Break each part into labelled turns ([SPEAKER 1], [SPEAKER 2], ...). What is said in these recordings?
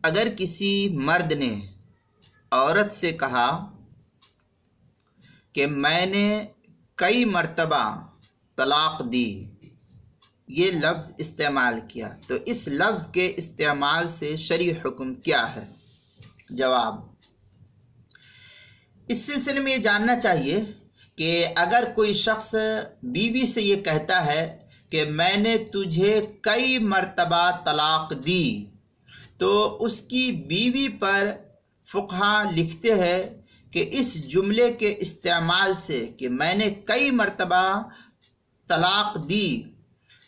[SPEAKER 1] اگر کسی مرد نے عورت سے کہا کہ میں نے کئی مرتبہ طلاق دی، یہ لفظ استعمال کیا، تو اس لفظ کے استعمال سے شرعی حکم کیا ہے؟ جواب، اس سلسلے میں یہ جاننا چاہیے کہ اگر کوئی شخص بیوی سے یہ کہتا ہے کہ میں نے تجھے کئی مرتبہ طلاق دی، تو اس کی بیوی پر فقہا لکھتے ہیں کہ اس جملے کے استعمال سے کہ میں نے کئی مرتبہ طلاق دی،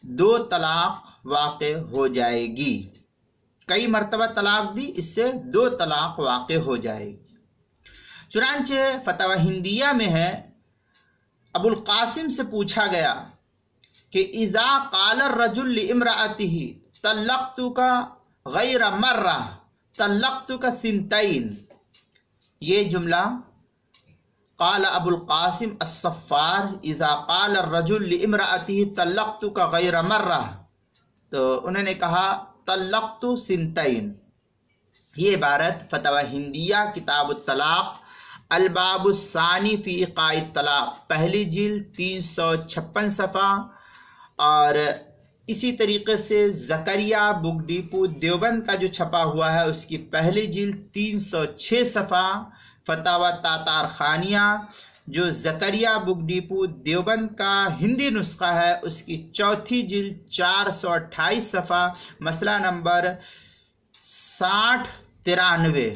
[SPEAKER 1] 2 طلاق واقع ہو جائے گی۔ کئی مرتبہ طلاق دی، اس سے 2 طلاق واقع ہو جائے گی۔ چنانچہ فتویٰ ہندیہ میں ہے، ابو القاسم سے پوچھا گیا کہ اذا قال الرجل لامرأته طلقتک غیر مرہ طلقتک ثنتین، یہ جملہ قال ابو القاسم الصفار اذا قال الرجل لامرأته طلقتک غیر مرہ، تو انہوں نے کہا طلقت ثنتین۔ یہ عبارت فتویٰ ہندیہ کتاب الطلاق الباب الثانی فی ایقاع الطلاق، پہلی جلد 356 صفحہ، اور اسی طریقے سے زکریا بک ڈیپو دیوبند کا جو چھپا ہوا ہے اس کی پہلی جلد 306 صفحہ، فتاوی تاتار خانیہ جو زکریا بک ڈیپو دیوبند کا ہندی نسخہ ہے اس کی چوتھی جلد 428 صفحہ، مسئلہ نمبر 6093،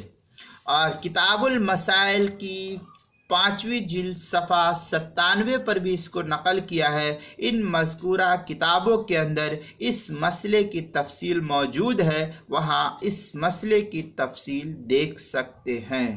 [SPEAKER 1] اور کتاب المسائل کی 5ویں جلد صفحہ 97 پر بھی اس کو نقل کیا ہے۔ ان مذکورہ کتابوں کے اندر اس مسئلے کی تفصیل موجود ہے، وہاں اس مسئلے کی تفصیل دیکھ سکتے ہیں۔